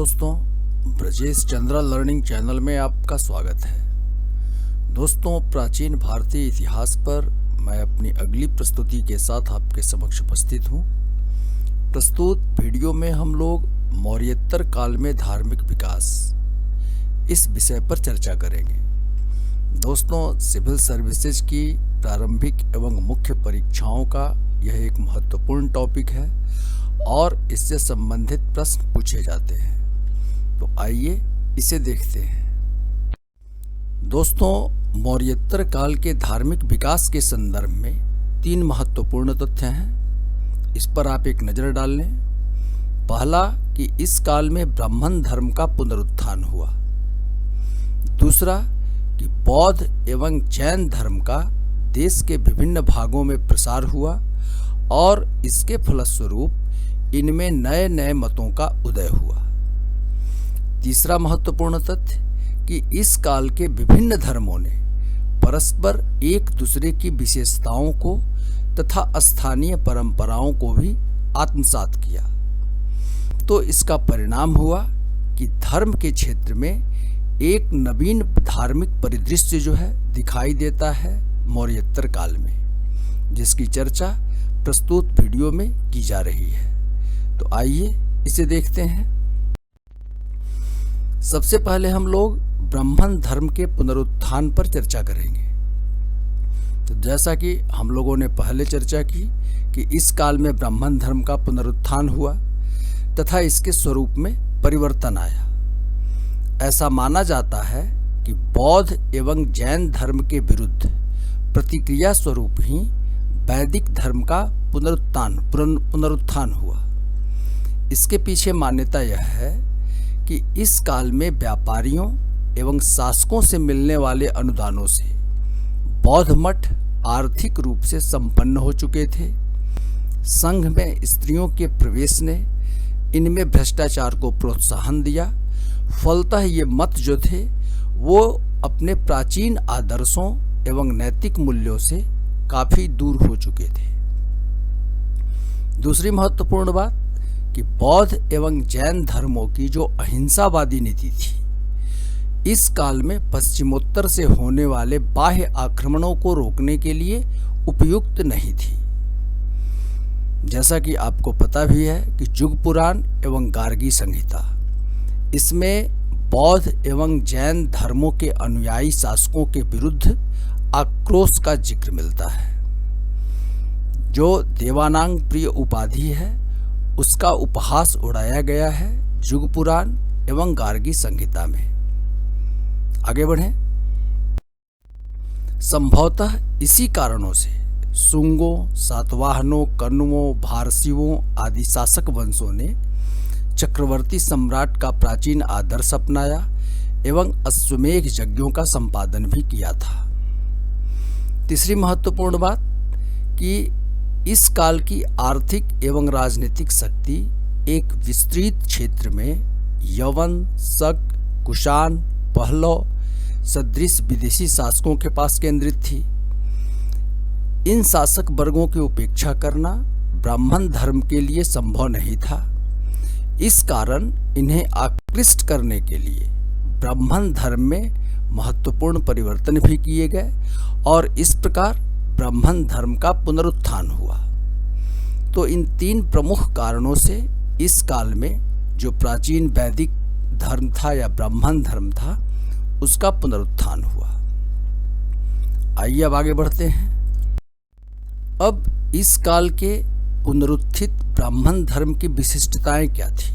दोस्तों, Brajesh Chandra learning channel में आपका स्वागत है। दोस्तों, प्राचीन भारतीय इतिहास पर मैं अपनी अगली प्रस्तुति के साथ आपके समक्ष उपस्थित हूँ। प्रस्तुत वीडियो में हम लोग मौर्योत्तर काल में धार्मिक विकास इस विषय पर चर्चा करेंगे। दोस्तों, सिविल सर्विसेज की प्रारंभिक एवं मुख्य परीक्षाओं का यह एक महत्वपूर्ण टॉपिक है और इससे संबंधित प्रश्न पूछे जाते हैं। तो आइए इसे देखते हैं। दोस्तों, मौर्योत्तर काल के धार्मिक विकास के संदर्भ में 3 महत्वपूर्ण तथ्य हैं। इस पर आप एक नज़र डाल लें। पहला कि इस काल में ब्राह्मण धर्म का पुनरुत्थान हुआ। दूसरा कि बौद्ध एवं जैन धर्म का देश के विभिन्न भागों में प्रसार हुआ और इसके फलस्वरूप इनमें नए नए मतों का उदय हुआ। तीसरा महत्वपूर्ण तथ्य कि इस काल के विभिन्न धर्मों ने परस्पर एक दूसरे की विशेषताओं को तथा स्थानीय परंपराओं को भी आत्मसात किया। तो इसका परिणाम हुआ कि धर्म के क्षेत्र में एक नवीन धार्मिक परिदृश्य जो है दिखाई देता है मौर्योत्तर काल में, जिसकी चर्चा प्रस्तुत वीडियो में की जा रही है। तो आइए इसे देखते हैं। सबसे पहले हम लोग ब्राह्मण धर्म के पुनरुत्थान पर चर्चा करेंगे। तो जैसा कि हम लोगों ने पहले चर्चा की कि इस काल में ब्राह्मण धर्म का पुनरुत्थान हुआ तथा इसके स्वरूप में परिवर्तन आया। ऐसा माना जाता है कि बौद्ध एवं जैन धर्म के विरुद्ध प्रतिक्रिया स्वरूप ही वैदिक धर्म का पुनरुत्थान हुआ। इसके पीछे मान्यता यह है कि इस काल में व्यापारियों एवं शासकों से मिलने वाले अनुदानों से बौद्ध मठ आर्थिक रूप से संपन्न हो चुके थे। संघ में स्त्रियों के प्रवेश ने इनमें भ्रष्टाचार को प्रोत्साहन दिया। फलतः ये मत जो थे वो अपने प्राचीन आदर्शों एवं नैतिक मूल्यों से काफी दूर हो चुके थे। दूसरी महत्वपूर्ण बात कि बौद्ध एवं जैन धर्मों की जो अहिंसावादी नीति थी इस काल में पश्चिमोत्तर से होने वाले बाह्य आक्रमणों को रोकने के लिए उपयुक्त नहीं थी। जैसा कि आपको पता भी है कि युग पुराण एवं गार्गी संहिता, इसमें बौद्ध एवं जैन धर्मों के अनुयायी शासकों के विरुद्ध आक्रोश का जिक्र मिलता है। जो देवानांग प्रिय उपाधि है उसका उपहास उड़ाया गया है युग पुराण एवं गार्गी संहिता में। आगे बढ़ें। संभवतः इसी कारणों से शुंगों, सातवाहनों, कण्वों, भारसियों आदि शासक वंशों ने चक्रवर्ती सम्राट का प्राचीन आदर्श अपनाया एवं अश्वमेध यज्ञों का संपादन भी किया था। तीसरी महत्वपूर्ण बात कि इस काल की आर्थिक एवं राजनीतिक शक्ति एक विस्तृत क्षेत्र में यवन, शक, कुषाण, पहलव सदृश विदेशी शासकों के पास केंद्रित थी। इन शासक वर्गों की उपेक्षा करना ब्राह्मण धर्म के लिए संभव नहीं था। इस कारण इन्हें आकृष्ट करने के लिए ब्राह्मण धर्म में महत्वपूर्ण परिवर्तन भी किए गए और इस प्रकार ब्राह्मण धर्म का पुनरुत्थान हुआ। तो इन 3 प्रमुख कारणों से इस काल में जो प्राचीन वैदिक धर्म था या ब्राह्मण धर्म था उसका पुनरुत्थान हुआ। आइए अब आगे बढ़ते हैं। अब इस काल के पुनरुत्थित ब्राह्मण धर्म की विशिष्टताएं क्या थी?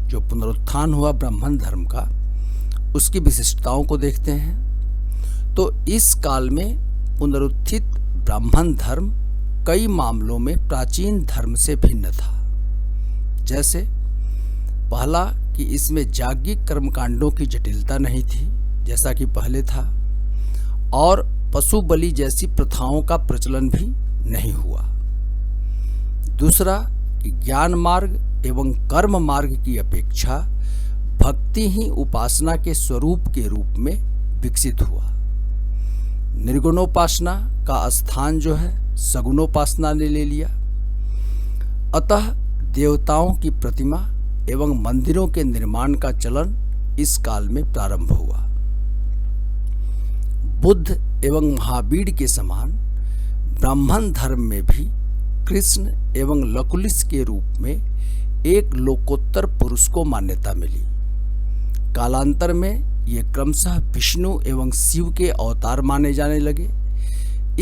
जो पुनरुत्थान हुआ ब्राह्मण धर्म का उसकी विशिष्टताओं को देखते हैं। तो इस काल में पुनरुत्थित ब्राह्मण धर्म कई मामलों में प्राचीन धर्म से भिन्न था। जैसे पहला कि इसमें याज्ञिक कर्मकांडों की जटिलता नहीं थी जैसा कि पहले था, और पशु बलि जैसी प्रथाओं का प्रचलन भी नहीं हुआ। दूसरा कि ज्ञान मार्ग एवं कर्म मार्ग की अपेक्षा भक्ति ही उपासना के स्वरूप के रूप में विकसित हुआ। निर्गुणोपासना का स्थान जो है सगुणोपासना ने ले लिया। अतः देवताओं की प्रतिमा एवं मंदिरों के निर्माण का चलन इस काल में प्रारंभ हुआ। बुद्ध एवं महावीर के समान ब्राह्मण धर्म में भी कृष्ण एवं लकुलिश के रूप में एक लोकोत्तर पुरुष को मान्यता मिली। कालांतर में ये क्रमशः विष्णु एवं शिव के अवतार माने जाने लगे।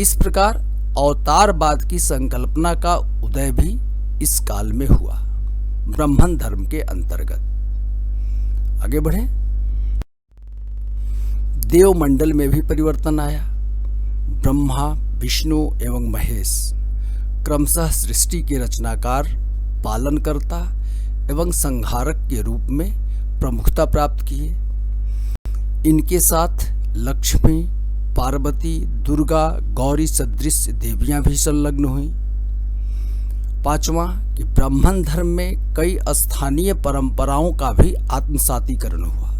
इस प्रकार अवतारवाद की संकल्पना का उदय भी इस काल में हुआ, ब्राह्मण धर्म के अंतर्गत। आगे बढ़ें। देवमंडल में भी परिवर्तन आया। ब्रह्मा, विष्णु एवं महेश क्रमशः सृष्टि के रचनाकार, पालनकर्ता एवं संहारक के रूप में प्रमुखता प्राप्त किए। इनके साथ लक्ष्मी, पार्वती, दुर्गा, गौरी सदृश देवियां भी संलग्न हुई। पांचवा कि ब्राह्मण धर्म में कई स्थानीय परंपराओं का भी आत्मसातीकरण हुआ,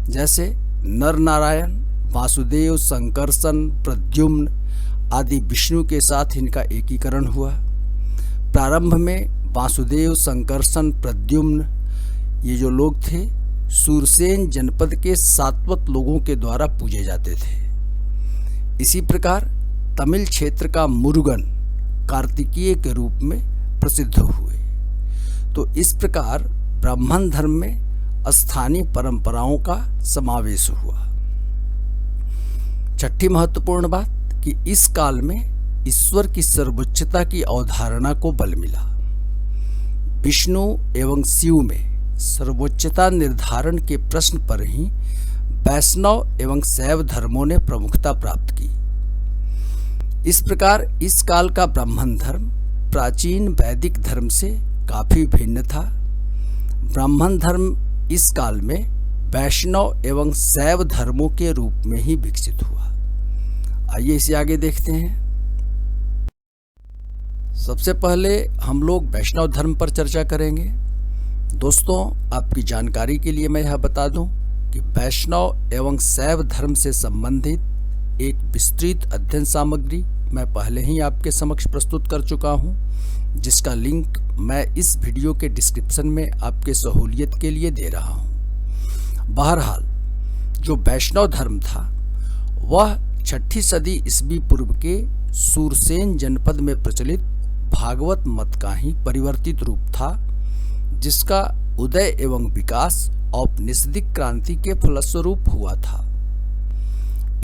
जैसे नर नारायण, वासुदेव, संकर्षण, प्रद्युम्न आदि विष्णु के साथ इनका एकीकरण हुआ। प्रारंभ में वासुदेव, संकर्षण, प्रद्युम्न ये जो लोग थे सूरसेन जनपद के सात्वत लोगों के द्वारा पूजे जाते थे। इसी प्रकार तमिल क्षेत्र का मुरुगन कार्तिकीय के रूप में प्रसिद्ध हुए। तो इस प्रकार ब्राह्मण धर्म में स्थानीय परंपराओं का समावेश हुआ। छठी महत्वपूर्ण बात कि इस काल में ईश्वर की सर्वोच्चता की अवधारणा को बल मिला। विष्णु एवं शिव में सर्वोच्चता निर्धारण के प्रश्न पर ही वैष्णव एवं शैव धर्मों ने प्रमुखता प्राप्त की। इस प्रकार इस काल का ब्राह्मण धर्म प्राचीन वैदिक धर्म से काफी भिन्न था। ब्राह्मण धर्म इस काल में वैष्णव एवं शैव धर्मों के रूप में ही विकसित हुआ। आइए इसे आगे देखते हैं। सबसे पहले हम लोग वैष्णव धर्म पर चर्चा करेंगे। दोस्तों, आपकी जानकारी के लिए मैं यह बता दूं कि वैष्णव एवं शैव धर्म से संबंधित एक विस्तृत अध्ययन सामग्री मैं पहले ही आपके समक्ष प्रस्तुत कर चुका हूं, जिसका लिंक मैं इस वीडियो के डिस्क्रिप्शन में आपके सहूलियत के लिए दे रहा हूं। बहरहाल जो वैष्णव धर्म था वह 6ठी सदी ईस्वी पूर्व के सूरसेन जनपद में प्रचलित भागवत मत का ही परिवर्तित रूप था, जिसका उदय एवं विकास औपनिषदिक क्रांति के फलस्वरूप हुआ था।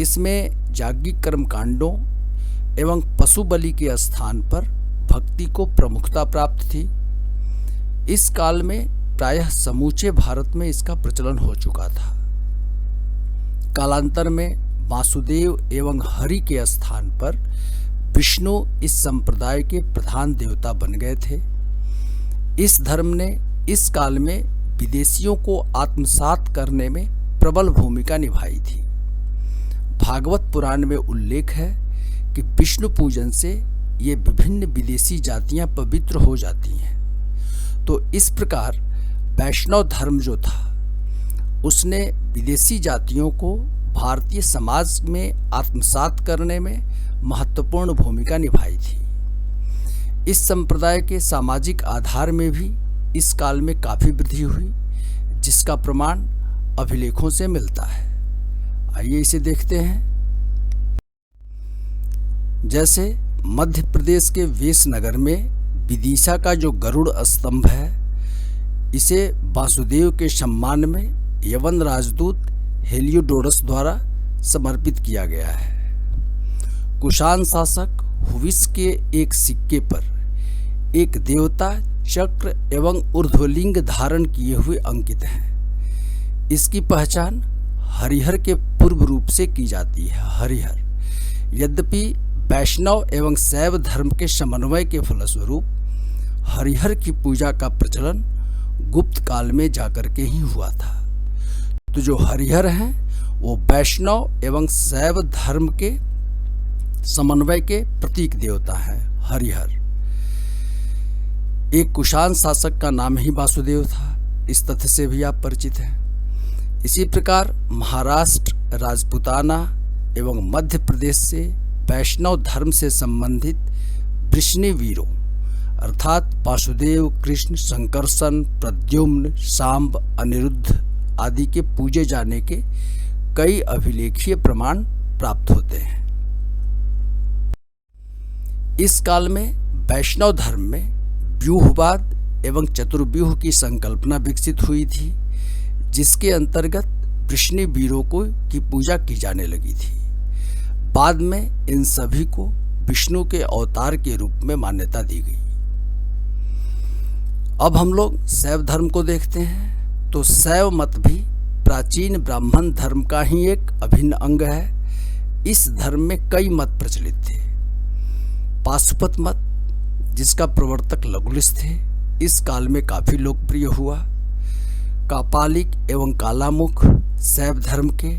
इसमें याज्ञिक कर्म कांडों एवं पशु बलि के स्थान पर भक्ति को प्रमुखता प्राप्त थी। इस काल में प्रायः समूचे भारत में इसका प्रचलन हो चुका था। कालांतर में वासुदेव एवं हरि के स्थान पर विष्णु इस संप्रदाय के प्रधान देवता बन गए थे। इस धर्म ने इस काल में विदेशियों को आत्मसात करने में प्रबल भूमिका निभाई थी। भागवत पुराण में उल्लेख है कि विष्णु पूजन से ये विभिन्न विदेशी जातियां पवित्र हो जाती हैं। तो इस प्रकार वैष्णव धर्म जो था उसने विदेशी जातियों को भारतीय समाज में आत्मसात करने में महत्वपूर्ण भूमिका निभाई थी। इस संप्रदाय के सामाजिक आधार में भी इस काल में काफी वृद्धि हुई, जिसका प्रमाण अभिलेखों से मिलता है। आइए इसे देखते हैं। जैसे मध्य प्रदेश के वेशनगर में विदिशा का जो गरुड़ स्तंभ है, इसे वासुदेव के सम्मान में यवन राजदूत हेलियोडोरस द्वारा समर्पित किया गया है। कुषाण शासक हुविस के एक सिक्के पर एक देवता चक्र एवं ऊर्ध्वलिंग धारण किए हुए अंकित हैं। इसकी पहचान हरिहर के पूर्व रूप से की जाती है, हरिहर। यद्यपि वैष्णव एवं शैव धर्म के समन्वय के फलस्वरूप हरिहर की पूजा का प्रचलन गुप्त काल में जाकर के ही हुआ था। तो जो हरिहर हैं वो वैष्णव एवं शैव धर्म के समन्वय के प्रतीक देवता हैं, हरिहर। एक कुषाण शासक का नाम ही वासुदेव था, इस तथ्य से भी आप परिचित हैं। इसी प्रकार महाराष्ट्र, राजपूताना एवं मध्य प्रदेश से वैष्णव धर्म से संबंधित वृष्णि वीरों अर्थात वासुदेव, कृष्ण, संकर्षण, प्रद्युम्न, सांब, अनिरुद्ध आदि के पूजे जाने के कई अभिलेखीय प्रमाण प्राप्त होते हैं। इस काल में वैष्णव धर्म में व्यूहवाद एवं चतुर्व्यूह की संकल्पना विकसित हुई थी, जिसके अंतर्गत वृष्णि वीरों की पूजा की जाने लगी थी। बाद में इन सभी को विष्णु के अवतार के रूप में मान्यता दी गई। अब हम लोग शैव धर्म को देखते हैं। तो शैव मत भी प्राचीन ब्राह्मण धर्म का ही एक अभिन्न अंग है। इस धर्म में कई मत प्रचलित थे। पाशुपत मत, जिसका प्रवर्तक लघुलिश थे, इस काल में काफी लोकप्रिय हुआ। कापालिक एवं कालामुख शैव धर्म के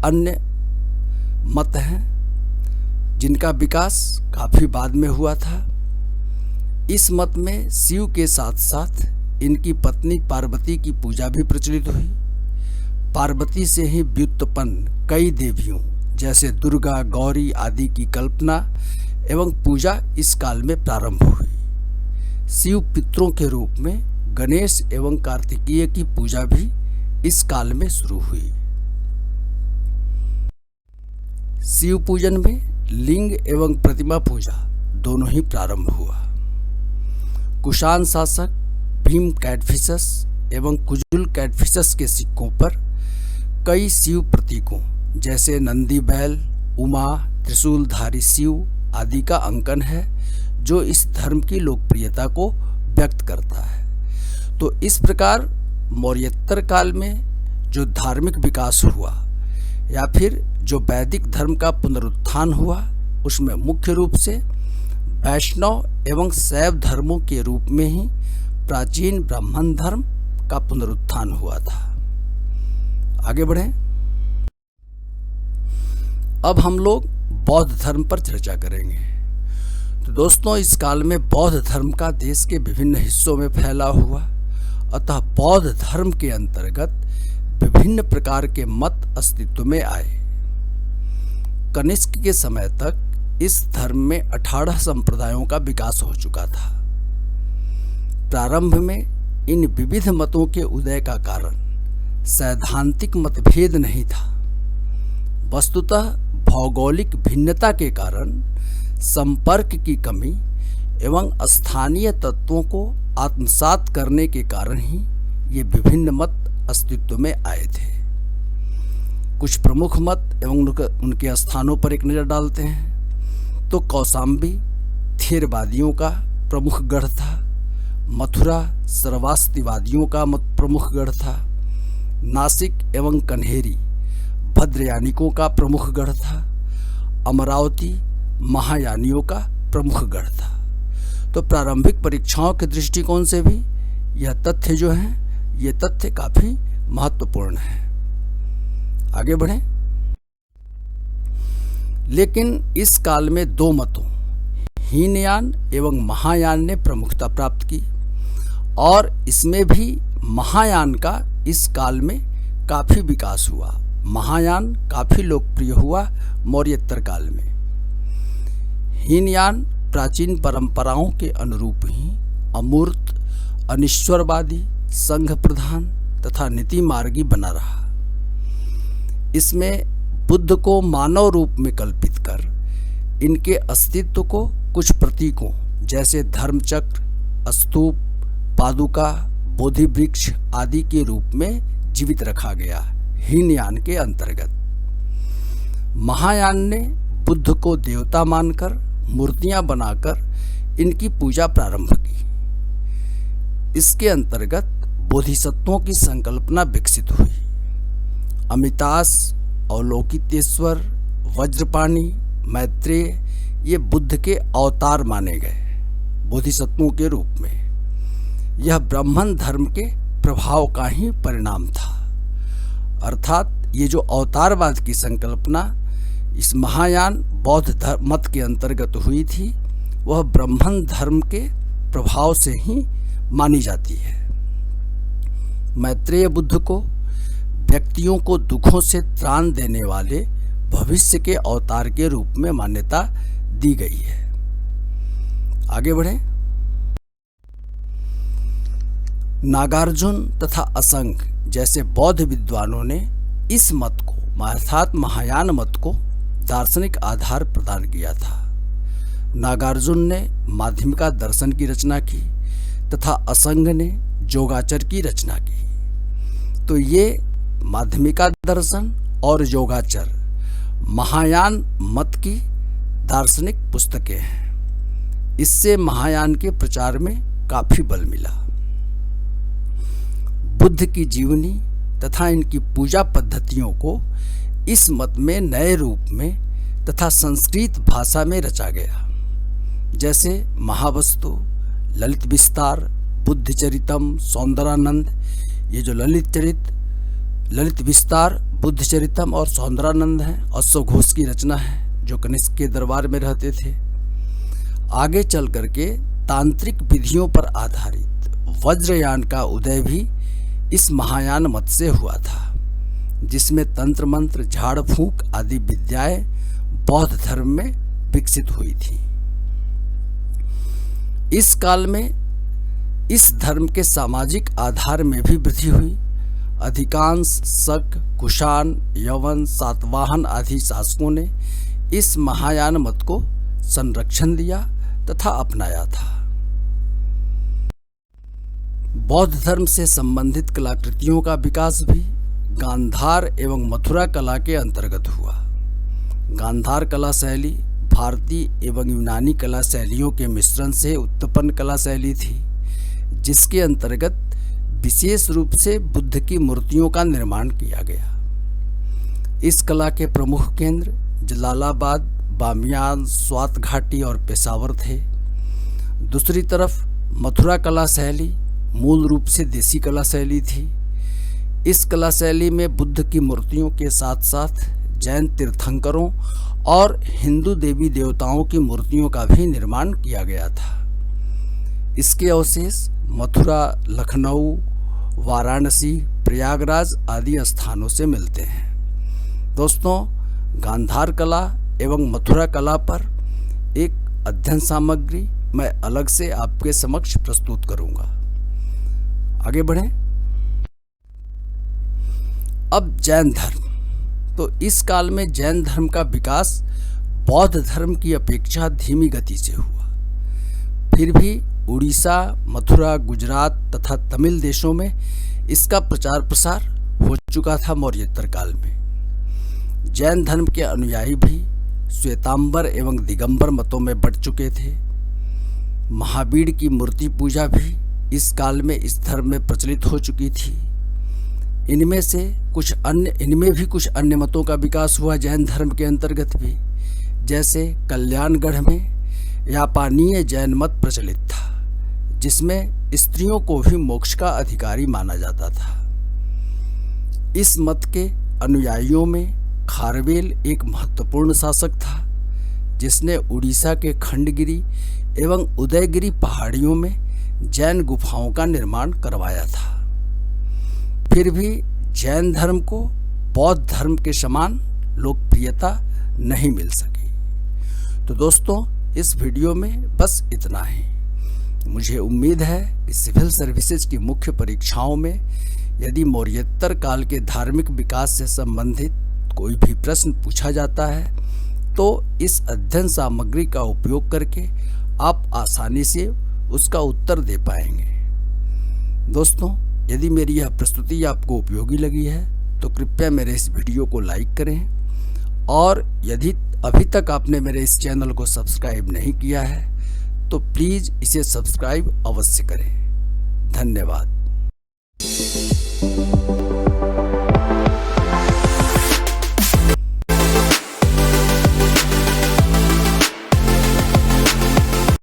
अन्य मत हैं, जिनका विकास काफी बाद में हुआ था। इस मत में शिव के साथ साथ इनकी पत्नी पार्वती की पूजा भी प्रचलित हुई। पार्वती से ही व्युत्पन्न कई देवियों जैसे दुर्गा, गौरी आदि की कल्पना एवं पूजा इस काल में प्रारंभ हुई। शिव पितरों के रूप में गणेश एवं कार्तिकेय की पूजा भी इस काल में शुरू हुई। शिव पूजन में लिंग एवं प्रतिमा पूजा दोनों ही प्रारंभ हुआ। कुषाण शासक भीम कैटफिशस एवं कुजुल कैटफिशस के सिक्कों पर कई शिव प्रतीकों जैसे नंदी बैल, उमा, त्रिशूलधारी शिव आदि का अंकन है, जो इस धर्म की लोकप्रियता को व्यक्त करता है। तो इस प्रकार मौर्योत्तर काल में जो धार्मिक विकास हुआ या फिर जो वैदिक धर्म का पुनरुत्थान हुआ, उसमें मुख्य रूप से वैष्णव एवं शैव धर्मों के रूप में ही प्राचीन ब्राह्मण धर्म का पुनरुत्थान हुआ था। आगे बढ़ें। अब हम लोग बौद्ध धर्म पर चर्चा करेंगे। तो दोस्तों, इस काल में बौद्ध धर्म का देश के विभिन्न हिस्सों में फैला हुआ, अतः बौद्ध धर्म के अंतर्गत विभिन्न प्रकार के मत अस्तित्व में आए। कनिष्क के समय तक इस धर्म में 18 संप्रदायों का विकास हो चुका था। प्रारंभ में इन विविध मतों के उदय का कारण सैद्धांतिक मतभेद नहीं था, वस्तुतः भौगोलिक भिन्नता के कारण संपर्क की कमी एवं स्थानीय तत्वों को आत्मसात करने के कारण ही ये विभिन्न मत अस्तित्व में आए थे। कुछ प्रमुख मत एवं उनके स्थानों पर एक नज़र डालते हैं। तो कौशाम्बी थेरवादियों का प्रमुख गढ़ था। मथुरा सर्वास्तिवादियों का प्रमुख गढ़ था। नासिक एवं कन्हेरी भद्रयानिकों का प्रमुख गढ़ था। अमरावती महायानियों का प्रमुख गढ़ था। तो प्रारंभिक परीक्षाओं के दृष्टिकोण से भी यह तथ्य जो है, ये तथ्य काफी महत्वपूर्ण है। आगे बढ़ें। लेकिन इस काल में दो मतों हीनयान एवं महायान ने प्रमुखता प्राप्त की, और इसमें भी महायान का इस काल में काफी विकास हुआ। महायान काफी लोकप्रिय हुआ मौर्योत्तर काल में। हीनयान प्राचीन परंपराओं के अनुरूप ही अमूर्त, अनिश्वरवादी, संघ प्रधान तथा नीति मार्गी बना रहा। इसमें बुद्ध को मानव रूप में कल्पित कर इनके अस्तित्व को कुछ प्रतीकों जैसे धर्मचक्र, स्तूप, पादुका, बोधि वृक्ष आदि के रूप में जीवित रखा गया हीनयान के अंतर्गत। महायान ने बुद्ध को देवता मानकर मूर्तियां बनाकर इनकी पूजा प्रारंभ की। इसके अंतर्गत बोधिसत्वों की संकल्पना विकसित हुई। अमितास, अवलोकितेश्वर, वज्रपाणि, मैत्रेय ये बुद्ध के अवतार माने गए बोधिसत्वों के रूप में। यह ब्राह्मण धर्म के प्रभाव का ही परिणाम था। अर्थात ये जो अवतारवाद की संकल्पना इस महायान बौद्ध मत के अंतर्गत हुई थी, वह ब्राह्मण धर्म के प्रभाव से ही मानी जाती है। मैत्रेय बुद्ध को व्यक्तियों को दुखों से त्राण देने वाले भविष्य के अवतार के रूप में मान्यता दी गई है। आगे बढ़ें। नागार्जुन तथा असंग जैसे बौद्ध विद्वानों ने इस मत को अर्थात महायान मत को दार्शनिक आधार प्रदान किया था। नागार्जुन ने माध्यमिका दर्शन की रचना की तथा असंग ने योगाचर की रचना की। तो ये माध्यमिका दर्शन और योगाचर महायान मत की दार्शनिक पुस्तकें हैं। इससे महायान के प्रचार में काफी बल मिला। बुद्ध की जीवनी तथा इनकी पूजा पद्धतियों को इस मत में नए रूप में तथा संस्कृत भाषा में रचा गया, जैसे महावस्तु, ललित विस्तार, बुद्ध चरितम, सौंदरानंद। ये जो ललित विस्तार, बुद्ध चरितम और सौंदरानंद हैं, अश्वघोष की रचना है जो कनिष्क के दरबार में रहते थे। आगे चल करके तांत्रिक विधियों पर आधारित वज्रयान का उदय भी इस महायान मत से हुआ था, जिसमें तंत्र मंत्र, झाड़ फूंक आदि विद्याएं बौद्ध धर्म में विकसित हुई थी। इस काल में इस धर्म के सामाजिक आधार में भी वृद्धि हुई। अधिकांश शक, कुषाण, यवन, सातवाहन आदि शासकों ने इस महायान मत को संरक्षण दिया तथा अपनाया था। बौद्ध धर्म से संबंधित कलाकृतियों का विकास भी गांधार एवं मथुरा कला के अंतर्गत हुआ। गांधार कला शैली भारतीय एवं यूनानी कला शैलियों के मिश्रण से उत्पन्न कला शैली थी, जिसके अंतर्गत विशेष रूप से बुद्ध की मूर्तियों का निर्माण किया गया। इस कला के प्रमुख केंद्र जलालाबाद, बामियान, स्वात घाटी और पेशावर थे। दूसरी तरफ मथुरा कला शैली मूल रूप से देसी कला शैली थी। इस कला शैली में बुद्ध की मूर्तियों के साथ साथ जैन तीर्थंकरों और हिंदू देवी देवताओं की मूर्तियों का भी निर्माण किया गया था। इसके अवशेष मथुरा, लखनऊ, वाराणसी, प्रयागराज आदि स्थानों से मिलते हैं। दोस्तों, गांधार कला एवं मथुरा कला पर एक अध्ययन सामग्री मैं अलग से आपके समक्ष प्रस्तुत करूंगा। आगे बढ़ें। अब जैन धर्म। तो इस काल में जैन धर्म का विकास बौद्ध धर्म की अपेक्षा धीमी गति से हुआ। फिर भी उड़ीसा, मथुरा, गुजरात तथा तमिल देशों में इसका प्रचार प्रसार हो चुका था। मौर्योत्तर काल में जैन धर्म के अनुयायी भी श्वेतांबर एवं दिगंबर मतों में बंट चुके थे। महावीर की मूर्ति पूजा भी इस काल में इस धर्म में प्रचलित हो चुकी थी। इनमें भी कुछ अन्य मतों का विकास हुआ जैन धर्म के अंतर्गत भी, जैसे कल्याणगढ़ में यापानीय जैन मत प्रचलित था, जिसमें स्त्रियों को भी मोक्ष का अधिकारी माना जाता था। इस मत के अनुयायियों में खारवेल एक महत्वपूर्ण शासक था, जिसने उड़ीसा के खंडगिरी एवं उदयगिरी पहाड़ियों में जैन गुफाओं का निर्माण करवाया था। फिर भी जैन धर्म को बौद्ध धर्म के समान लोकप्रियता नहीं मिल सकी। तो दोस्तों, इस वीडियो में बस इतना ही। मुझे उम्मीद है कि सिविल सर्विसेज की मुख्य परीक्षाओं में यदि मौर्योत्तर काल के धार्मिक विकास से संबंधित कोई भी प्रश्न पूछा जाता है तो इस अध्ययन सामग्री का उपयोग करके आप आसानी से उसका उत्तर दे पाएंगे। दोस्तों, यदि मेरी यह प्रस्तुति आपको उपयोगी लगी है तो कृपया मेरे इस वीडियो को लाइक करें, और यदि अभी तक आपने मेरे इस चैनल को सब्सक्राइब नहीं किया है तो प्लीज़ इसे सब्सक्राइब अवश्य करें। धन्यवाद।